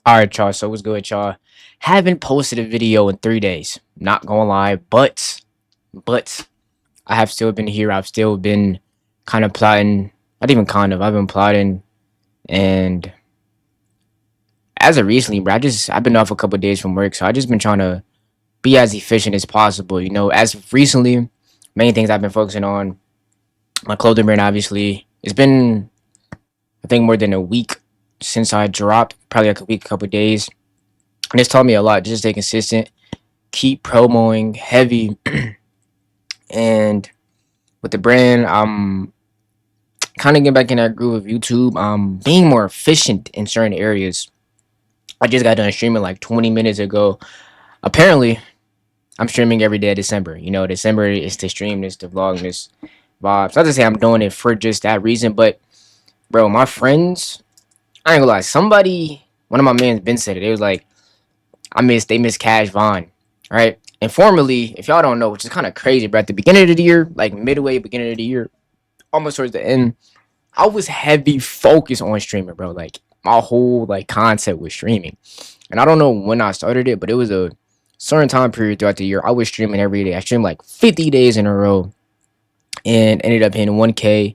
All right, y'all. So what's good, y'all? Haven't posted a video in 3 days. Not gonna lie, but I have still been here. I've still been kind of plotting. Not even kind of. I've been plotting, and as of recently, bro, I've been off a couple of days from work, so I just been trying to be as efficient as possible. As of recently, main things I've been focusing on my clothing brand. Obviously, it's been I think more than a week since I dropped. Probably like a week, a couple of days, and it's taught me a lot. Just stay consistent, keep promoing heavy, and with the brand, I'm kind of getting back in that groove of YouTube. Being more efficient in certain areas. I just got done streaming like 20 minutes ago. Apparently, I'm streaming every day of December. December is to stream this, to vlog this vibes. Not to say I'm doing it for just that reason, but bro, my friends, I ain't gonna lie. One of my mans, been said it. It was like, they miss Cash Vaughn, right? And formerly, if y'all don't know, which is kind of crazy, but at the beginning of the year, like midway, beginning of the year, almost towards the end, I was heavy focused on streaming, bro. Like my whole like concept was streaming, and I don't know when I started it, but it was a certain time period throughout the year. I was streaming every day. I streamed like 50 days in a row, and ended up hitting 1K.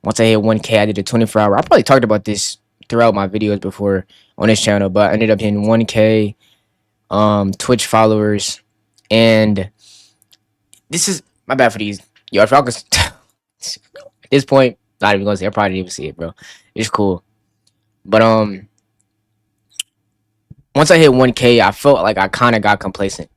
Once I hit 1K, I did a 24 hour. I probably talked about this throughout my videos before on this channel, but I ended up hitting 1K Twitch followers, and this is my bad for these. Yo, if y'all could at this point, not even gonna say. I probably didn't even see it, bro. It's cool, but once I hit 1K, I felt like I kind of got complacent,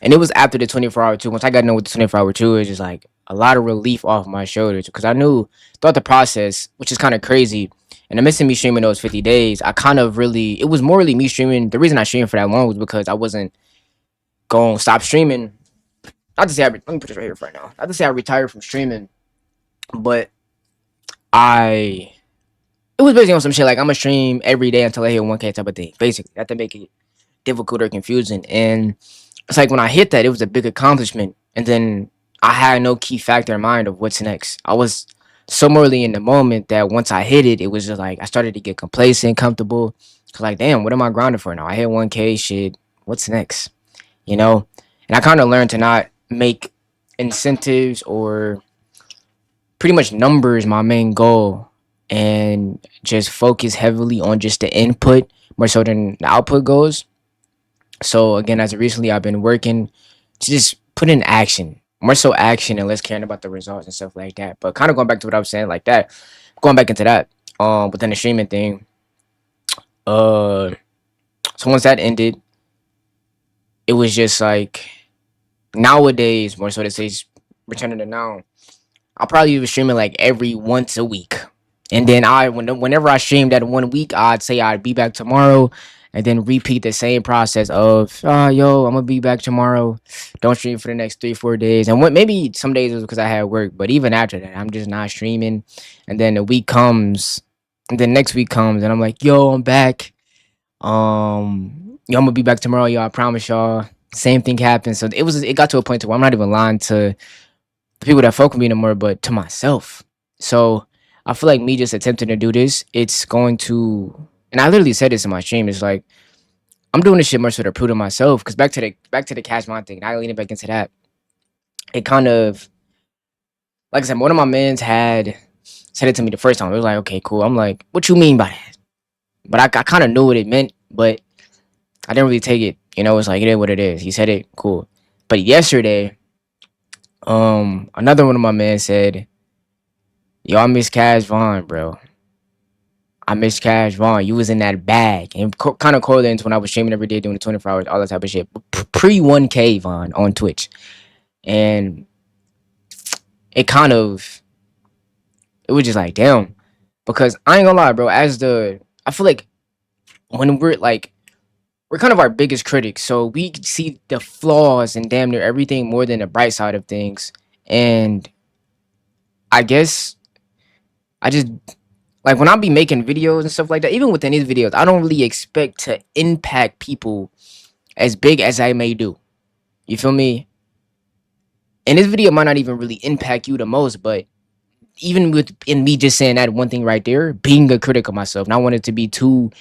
and it was after the 24 hour two. Once I got done with the 24 hour two, it was just like a lot of relief off my shoulders because I knew throughout the process, which is kind of crazy. And I'm missing me streaming those 50 days. I kind of really, it was more really me streaming. The reason I streamed for that long was because I wasn't going to stop streaming. Not to say let me put this right here right now. Not to say I retired from streaming, but I it was basically on some shit like I'm gonna stream every day until I hit 1K type of thing. Basically, that to make it difficult or confusing. And it's like when I hit that, it was a big accomplishment. And then I had no key factor in mind of what's next. I was so morally in the moment that once I hit it, it was just like I started to get complacent, comfortable. Cause like, damn, what am I grounded for now? I hit 1K, shit. What's next? You know? And I kind of learned to not make incentives or pretty much numbers my main goal, and just focus heavily on just the input more so than the output goes. So again, as of recently, I've been working to just put in action, more so action and less caring about the results and stuff like that. But kind of going back to what I was saying, like that, going back into that, within the streaming thing. Uh, so once that ended, it was just like nowadays, more so to say, returning to now. I'll probably be streaming like every once a week. And then whenever I stream that 1 week, I'd say I'd be back tomorrow, and then repeat the same process of, yo, I'm gonna be back tomorrow. Don't stream for the next 3, 4 days. And maybe some days it was because I had work, but even after that, I'm just not streaming. And then the week comes, and then next week comes, and I'm like, yo, I'm back. Yo, I'm gonna be back tomorrow, y'all. I promise y'all. Same thing happened. So it got to a point to where I'm not even lying to the people that fuck with me no more, but to myself. So I feel like me just attempting to do this, it's going to, and I literally said this in my stream. It's like I'm doing this shit more so to prove to myself. Because back to the cash mind thing, and I leaning back into that. It kind of, like I said, one of my mans had said it to me the first time. It was like, okay, cool. I'm like, what you mean by that? But I kind of knew what it meant, but I didn't really take it. It's like it is what it is. He said it, cool. But yesterday, another one of my men said, yo, I miss Cash Vaughn, bro. I miss Cash Vaughn. You was in that bag. And kind of correlating to when I was streaming every day doing the 24 hours, all that type of shit. Pre 1K Vaughn on Twitch. And it kind of, it was just like, damn. Because I ain't gonna lie, bro. I feel like when we're kind of our biggest critics. So we see the flaws and damn near everything more than the bright side of things. And I guess I just, like when I be making videos and stuff like that, even within these videos, I don't really expect to impact people as big as I may do. You feel me? And this video might not even really impact you the most, but even in me just saying that one thing right there, being a critic of myself, not wanting to be too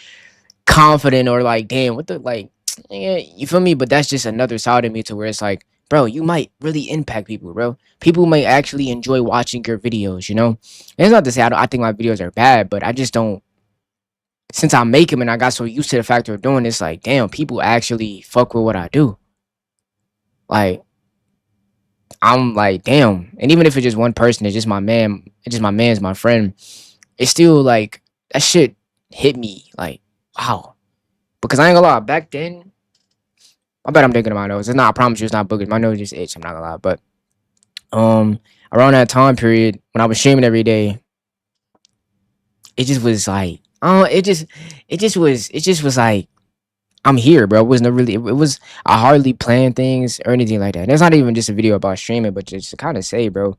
confident or like, damn, what the like, yeah, you feel me? But that's just another side of me to where it's like, bro, you might really impact people, bro. People may actually enjoy watching your videos, you know? And it's not to say I think my videos are bad, but I just don't. Since I make them and I got so used to the fact of doing this, like, damn, people actually fuck with what I do. Like, I'm like, damn. And even if it's just one person, it's just my man, it's just my man's my friend. It's still like that shit hit me like, wow. Because I ain't gonna lie, back then, I bet I'm thinking of my nose. It's not. I promise you, it's not boogers. My nose just itch. I'm not gonna lie, but um, around that time period when I was streaming every day, it just was like, oh, it just was like, I'm here, bro. It wasn't really. It was. I hardly planned things or anything like that. And it's not even just a video about streaming, but just to kind of say, bro,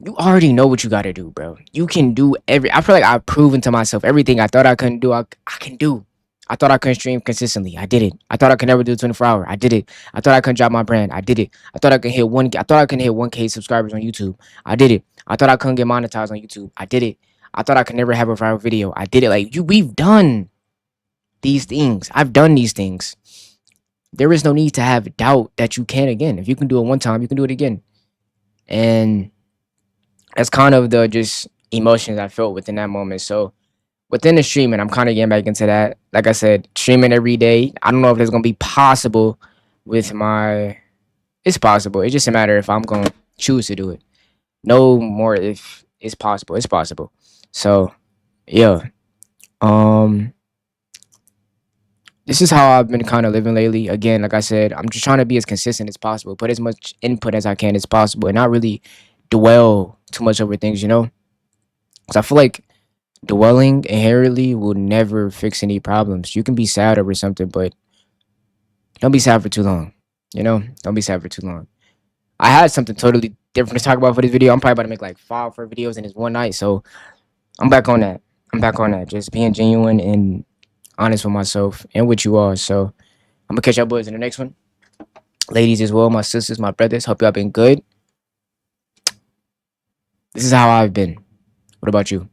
you already know what you got to do, bro. You can do every. I feel like I've proven to myself everything I thought I couldn't do. I can do. I thought I couldn't stream consistently. I did it. I thought I could never do 24 hour. I did it. I thought I couldn't drop my brand. I did it. I thought I could hit one. I thought I couldn't hit 1K subscribers on YouTube. I did it. I thought I couldn't get monetized on YouTube. I did it. I thought I could never have a viral video. I did it. Like you, we've done these things. I've done these things. There is no need to have doubt that you can again. If you can do it one time, you can do it again. And that's kind of the just emotions I felt within that moment. So within the streaming, I'm kind of getting back into that. Like I said, streaming every day. I don't know if it's gonna be possible with my. It's possible. It's just a matter if I'm gonna choose to do it. No more if it's possible. It's possible. So yeah. Um. This is how I've been kind of living lately. Again, like I said, I'm just trying to be as consistent as possible, put as much input as I can as possible, and not really dwell too much over things. You know, because I feel like dwelling inherently will never fix any problems. You can be sad over something, but don't be sad for too long. You know, don't be sad for too long. I had something totally different to talk about for this video. I'm probably about to make like 5 4 videos in this one night, so I'm back on that. I'm back on that. Just being genuine and honest with myself and with you all. So I'm gonna catch y'all boys in the next one. Ladies as well, my sisters, my brothers. Hope y'all been good. This is how I've been. What about you?